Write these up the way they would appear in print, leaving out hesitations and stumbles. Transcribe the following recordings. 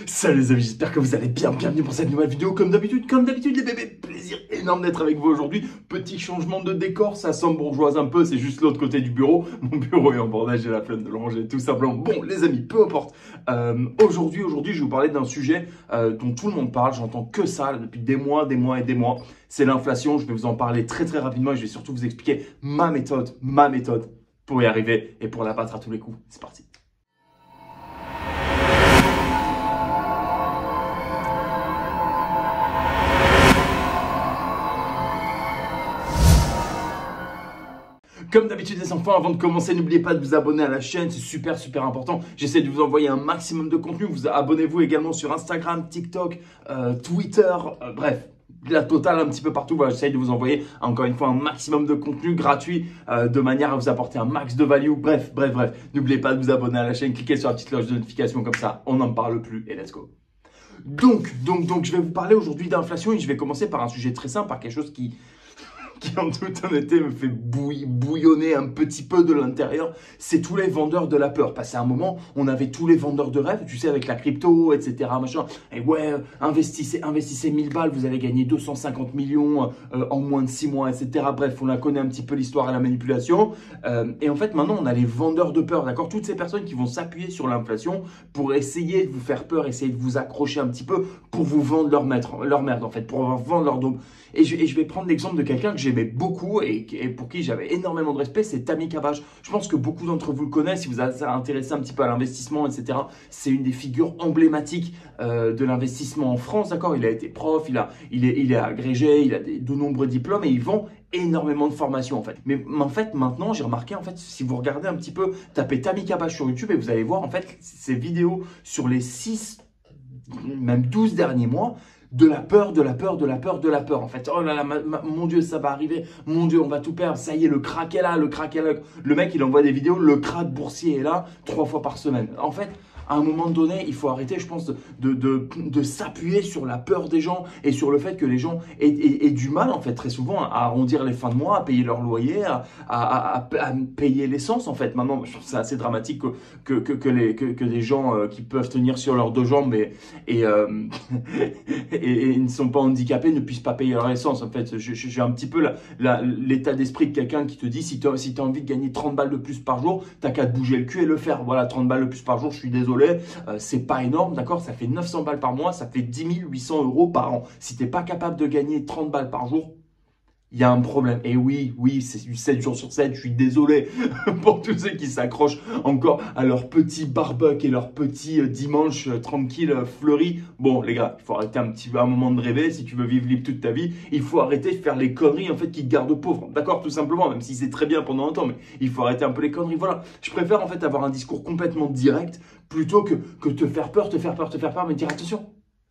Salut les amis, j'espère que vous allez bien, bienvenue pour cette nouvelle vidéo. Comme d'habitude les bébés, plaisir énorme d'être avec vous aujourd'hui. Petit changement de décor, ça semble bourgeoise un peu, c'est juste l'autre côté du bureau. Mon bureau est en bordel, j'ai la flemme de le ranger tout simplement. Bon les amis, peu importe. Aujourd'hui, je vais vous parler d'un sujet dont tout le monde parle, j'entends que ça depuis des mois. C'est l'inflation, je vais vous en parler très rapidement et je vais surtout vous expliquer ma méthode pour y arriver et pour la battre à tous les coups. C'est parti. Comme d'habitude les enfants, avant de commencer, n'oubliez pas de vous abonner à la chaîne, c'est super important. J'essaie de vous envoyer un maximum de contenu. Vous abonnez-vous également sur Instagram, TikTok, Twitter, bref, la totale un petit peu partout. Voilà, j'essaie de vous envoyer encore une fois un maximum de contenu gratuit de manière à vous apporter un max de value. Bref, n'oubliez pas de vous abonner à la chaîne, cliquez sur la petite cloche de notification comme ça, on n'en parle plus et let's go. Donc, je vais vous parler aujourd'hui d'inflation et je vais commencer par un sujet très simple, par quelque chose qui en toute honnêteté me fait bouillonner un petit peu de l'intérieur, c'est tous les vendeurs de la peur. Parce qu'à un moment, on avait tous les vendeurs de rêve, tu sais, avec la crypto, etc. Machin. Et ouais, investissez 1000 balles, vous allez gagner 250 millions en moins de 6 mois, etc. Bref, on la connaît un petit peu l'histoire et la manipulation. Et en fait, maintenant, on a les vendeurs de peur, d'accord? Toutes ces personnes qui vont s'appuyer sur l'inflation pour essayer de vous faire peur, essayer de vous accrocher un petit peu pour vous vendre leur merde, en fait, pour vendre leur dôme. Et je vais prendre l'exemple de quelqu'un que j'aimais beaucoup et pour qui j'avais énormément de respect, c'est Tammy Cabage. Je pense que beaucoup d'entre vous le connaissent, si vous êtes intéressé un petit peu à l'investissement, etc. C'est une des figures emblématiques de l'investissement en France, d'accord? Il a été prof, il est agrégé, il a de nombreux diplômes et il vend énormément de formations en fait. Mais en fait, maintenant, j'ai remarqué en fait, si vous regardez un petit peu, tapez Tammy Cabage sur YouTube et vous allez voir en fait ces vidéos sur les 6, même 12 derniers mois, de la peur en fait. Oh là là, mon Dieu, ça va arriver, mon Dieu, on va tout perdre, ça y est, le crack est là, le mec il envoie des vidéos, le crack boursier est là 3 fois par semaine. En fait, à un moment donné, il faut arrêter, je pense, de s'appuyer sur la peur des gens et sur le fait que les gens aient du mal, en fait, très souvent, à arrondir les fins de mois, à payer leur loyer, à payer l'essence, en fait. Maintenant, je trouve ça assez dramatique que des gens qui peuvent tenir sur leurs 2 jambes et ne sont pas handicapés ne puissent pas payer leur essence. En fait, j'ai un petit peu l'état d'esprit de quelqu'un qui te dit si tu as envie de gagner 30 balles de plus par jour, t'as qu'à te bouger le cul et le faire. Voilà, 30 balles de plus par jour, je suis désolé. C'est pas énorme, d'accord? Ça fait 900 balles par mois, ça fait 10 800 € par an. Si t'es pas capable de gagner 30 balles par jour, il y a un problème. Et oui, c'est du 7 jours sur 7, je suis désolé pour tous ceux qui s'accrochent encore à leur petit barbecue et leur petit dimanche tranquille fleuri. Bon, les gars, il faut arrêter un moment de rêver. Si tu veux vivre libre toute ta vie, il faut arrêter de faire les conneries en fait qui te gardent pauvre. D'accord, tout simplement, même si c'est très bien pendant un temps, mais il faut arrêter un peu les conneries. Voilà, je préfère en fait avoir un discours complètement direct plutôt que te faire peur, mais dire attention.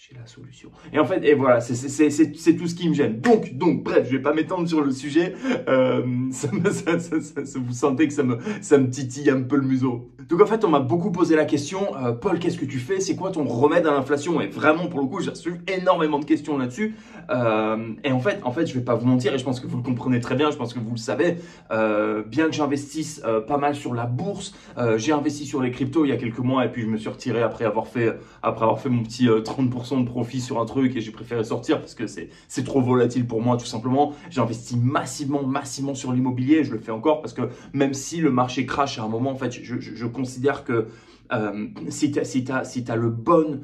J'ai la solution. Et en fait, et voilà, c'est tout ce qui me gêne. Donc, bref, je vais pas m'étendre sur le sujet. Vous sentez que ça me titille un peu le museau. Donc en fait, on m'a beaucoup posé la question, Paul, qu'est-ce que tu fais? C'est quoi ton remède à l'inflation? Et vraiment, pour le coup, j'ai reçu énormément de questions là-dessus. Et en fait, je vais pas vous mentir, et je pense que vous le comprenez très bien, je pense que vous le savez, bien que j'investisse pas mal sur la bourse, j'ai investi sur les cryptos il y a quelques mois, et puis je me suis retiré après avoir fait mon petit 30% de profit sur un truc et j'ai préféré sortir parce que c'est trop volatile pour moi tout simplement. J'ai investi massivement sur l'immobilier, je le fais encore parce que même si le marché crash à un moment, en fait, je considère que si tu as le bon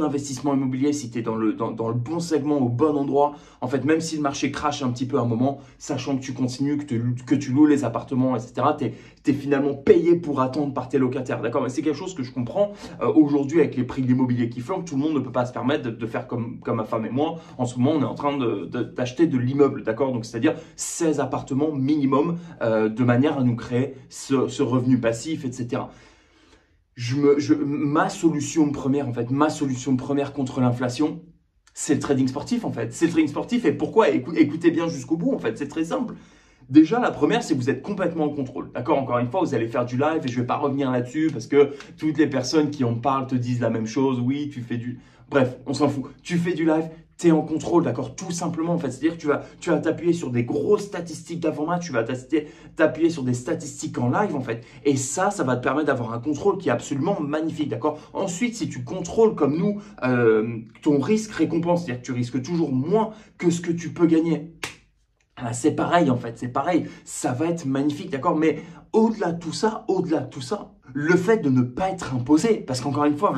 investissement immobilier, si tu es dans le bon segment, au bon endroit, en fait, même si le marché crache un petit peu à un moment, sachant que tu continues, que tu loues les appartements, etc., tu es finalement payé pour attendre par tes locataires. D'accord? Mais c'est quelque chose que je comprends aujourd'hui avec les prix de l'immobilier qui flambent. Tout le monde ne peut pas se permettre de faire comme ma femme et moi. En ce moment, on est en train d'acheter de l'immeuble. D'accord? Donc, c'est-à-dire 16 appartements minimum de manière à nous créer ce revenu passif, etc. Ma solution première contre l'inflation, c'est le trading sportif en fait. C'est le trading sportif et pourquoi? Écoutez bien jusqu'au bout en fait, c'est très simple. Déjà, la première, c'est que vous êtes complètement en contrôle. D'accord? Encore une fois, vous allez faire du live et je ne vais pas revenir là-dessus parce que toutes les personnes qui en parlent te disent la même chose. Oui, tu fais du... Bref, on s'en fout. Tu fais du live, tu es en contrôle, d'accord? Tout simplement, en fait. C'est-à-dire que tu vas t'appuyer sur des grosses statistiques d'avant-match, tu vas t'appuyer sur des statistiques en live, en fait. Et ça va te permettre d'avoir un contrôle qui est absolument magnifique, d'accord? Ensuite, si tu contrôles comme nous ton risque-récompense, c'est-à-dire que tu risques toujours moins que ce que tu peux gagner, c'est pareil, en fait. C'est pareil. Ça va être magnifique, d'accord? Mais au-delà de tout ça, le fait de ne pas être imposé, parce qu'encore une fois,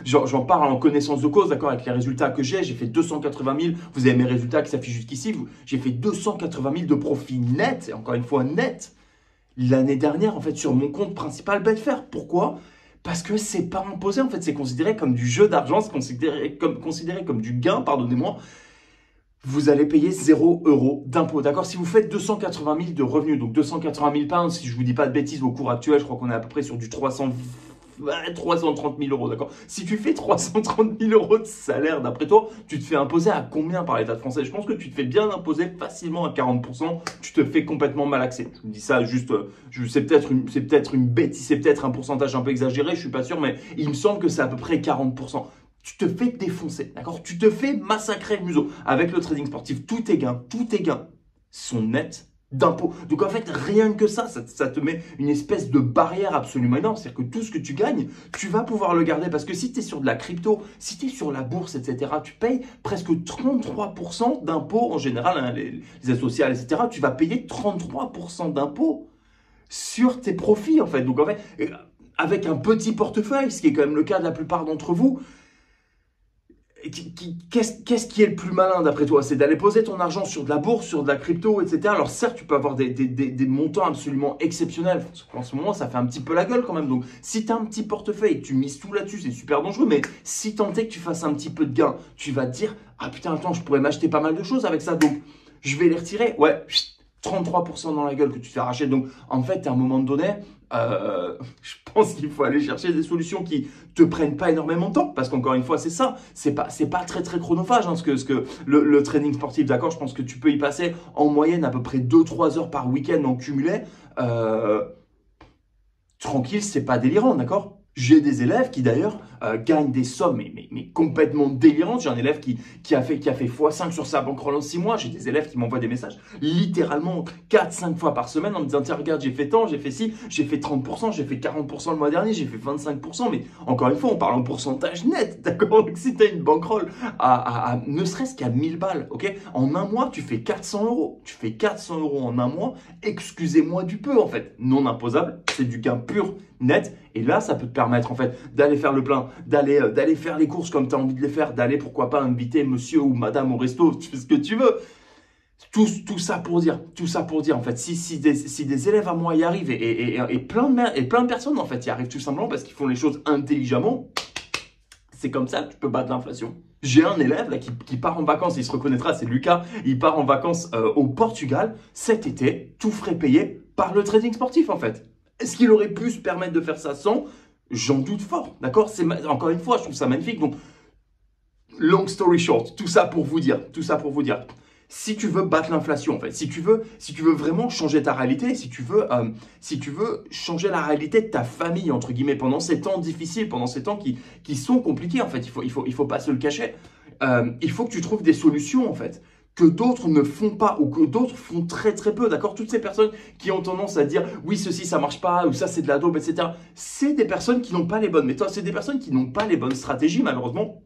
j'en parle en connaissance de cause, d'accord, avec les résultats que j'ai fait 280 000, vous avez mes résultats qui s'affichent jusqu'ici, j'ai fait 280 000 de profit net, et encore une fois net, l'année dernière, en fait, sur mon compte principal Betfair. Pourquoi? Parce que c'est pas imposé, en fait, c'est considéré comme du jeu d'argent, c'est considéré comme du gain, pardonnez-moi. Vous allez payer 0 € d'impôt, d'accord? Si vous faites 280 000 de revenus, donc 280 000 pounds, si je vous dis pas de bêtises, au cours actuel, je crois qu'on est à peu près sur du 330 000 €, d'accord? Si tu fais 330 000 € de salaire, d'après toi, tu te fais imposer à combien par l'État français? Je pense que tu te fais bien imposer facilement à 40%, tu te fais complètement malaxer. Je vous dis ça juste, c'est peut-être une bêtise, c'est peut-être un pourcentage un peu exagéré, je suis pas sûr, mais il me semble que c'est à peu près 40%. Tu te fais défoncer, d'accord? Tu te fais massacrer le museau. Avec le trading sportif, tous tes gains sont nets d'impôts. Donc en fait, rien que ça te met une espèce de barrière absolument énorme. C'est-à-dire que tout ce que tu gagnes, tu vas pouvoir le garder. Parce que si tu es sur de la crypto, si tu es sur la bourse, etc., tu payes presque 33% d'impôts en général, hein, les aides sociales, etc. Tu vas payer 33% d'impôts sur tes profits, en fait. Donc en fait, avec un petit portefeuille, ce qui est quand même le cas de la plupart d'entre vous, qu'est-ce qui est le plus malin d'après toi? C'est d'aller poser ton argent sur de la bourse, sur de la crypto, etc. Alors certes, tu peux avoir des montants absolument exceptionnels. En ce moment, ça fait un petit peu la gueule quand même. Donc si tu as un petit portefeuille et que tu mises tout là-dessus, c'est super dangereux. Mais si tant est que tu fasses un petit peu de gain, tu vas te dire, ah putain, attends, je pourrais m'acheter pas mal de choses avec ça. Donc je vais les retirer. Ouais, 33% dans la gueule que tu te fais arracher. Donc à un moment donné, je pense qu'il faut aller chercher des solutions qui te prennent pas énormément de temps, parce qu'encore une fois, c'est ça, c'est pas très chronophage, hein, ce que le trading sportif, d'accord? Je pense que tu peux y passer en moyenne à peu près 2-3 heures par week-end en cumulé. Tranquille, c'est pas délirant, d'accord? J'ai des élèves qui d'ailleurs gagnent des sommes mais complètement délirantes. J'ai un élève qui a fait x5 sur sa bankroll en 6 mois. J'ai des élèves qui m'envoient des messages littéralement 4-5 fois par semaine en me disant, tiens, regarde, j'ai fait tant, j'ai fait ci, j'ai fait 30%, j'ai fait 40% le mois dernier, j'ai fait 25%. Mais encore une fois, on parle en pourcentage net, d'accord? Donc si tu as une bankroll ne serait-ce qu'à 1000 balles, ok? En un mois, tu fais 400 €. Tu fais 400 € en un mois. Excusez-moi du peu, en fait. Non imposable, c'est du gain pur, net. Et là, ça peut te permettre en fait d'aller faire le plein, d'aller faire les courses comme tu as envie de les faire, d'aller pourquoi pas inviter monsieur ou madame au resto, tu fais ce que tu veux. Tout ça pour dire en fait, si des élèves à moi y arrivent et plein de personnes en fait y arrivent tout simplement parce qu'ils font les choses intelligemment, c'est comme ça que tu peux battre l'inflation. J'ai un élève là qui part en vacances, il se reconnaîtra, c'est Lucas, il part en vacances au Portugal cet été, tout frais payé par le trading sportif en fait. Est-ce qu'il aurait pu se permettre de faire ça sans? J'en doute fort, d'accord? Encore une fois, je trouve ça magnifique. Donc, long story short, tout ça pour vous dire, si tu veux battre l'inflation, en fait, si tu veux vraiment changer ta réalité, si tu veux changer la réalité de ta famille, entre guillemets, pendant ces temps difficiles, pendant ces temps qui sont compliqués, en fait, il faut pas se le cacher, il faut que tu trouves des solutions, en fait, que d'autres ne font pas ou que d'autres font très très peu, d'accord? Toutes ces personnes qui ont tendance à dire oui, ceci ça marche pas ou ça c'est de la daube, etc. C'est des personnes qui n'ont pas les bonnes méthodes, c'est des personnes qui n'ont pas les bonnes stratégies, malheureusement.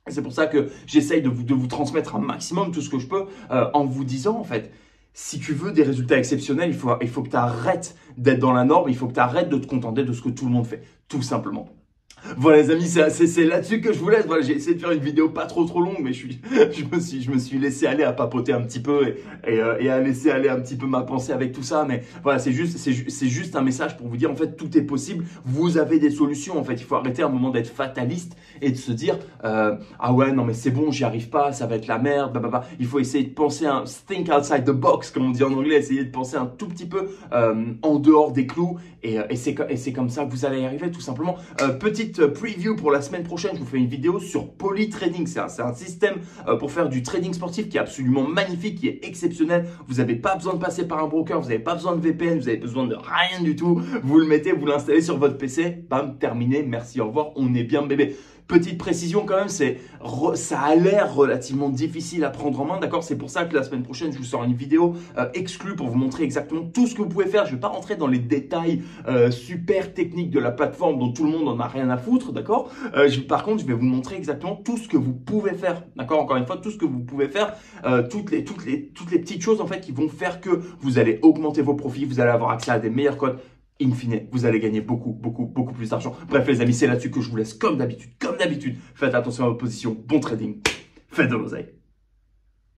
C'est pour ça que j'essaye de vous transmettre un maximum tout ce que je peux en vous disant, en fait, si tu veux des résultats exceptionnels, il faut que tu arrêtes d'être dans la norme, il faut que tu arrêtes de te contenter de ce que tout le monde fait, tout simplement. Voilà les amis, c'est là-dessus que je vous laisse. Voilà, j'ai essayé de faire une vidéo pas trop longue, mais je me suis laissé aller à papoter un petit peu et à laisser aller un petit peu ma pensée avec tout ça. Mais voilà, c'est juste un message pour vous dire en fait tout est possible. Vous avez des solutions en fait. Il faut arrêter un moment d'être fataliste et de se dire ah ouais non mais c'est bon, j'y arrive pas, ça va être la merde. Blablabla. Il faut essayer de penser think outside the box comme on dit en anglais. Essayer de penser un tout petit peu en dehors des clous et c'est comme ça que vous allez y arriver tout simplement. Petite preview pour la semaine prochaine, je vous fais une vidéo sur Polytrading. C'est un système pour faire du trading sportif qui est absolument magnifique, qui est exceptionnel. Vous n'avez pas besoin de passer par un broker, vous n'avez pas besoin de VPN, vous avez besoin de rien du tout. Vous le mettez, vous l'installez sur votre PC, bam, terminé, merci, au revoir, on est bien bébé. Petite précision quand même, ça a l'air relativement difficile à prendre en main, d'accord? C'est pour ça que la semaine prochaine, je vous sors une vidéo exclue pour vous montrer exactement tout ce que vous pouvez faire. Je ne vais pas rentrer dans les détails super techniques de la plateforme dont tout le monde en a rien à foutre, d'accord? Par contre, je vais vous montrer exactement tout ce que vous pouvez faire, d'accord? Encore une fois, tout ce que vous pouvez faire, toutes les petites choses en fait qui vont faire que vous allez augmenter vos profits, vous allez avoir accès à des meilleurs codes. In fine, vous allez gagner beaucoup plus d'argent. Bref les amis, c'est là-dessus que je vous laisse comme d'habitude. Faites attention à votre position, bon trading, faites de l'oseille.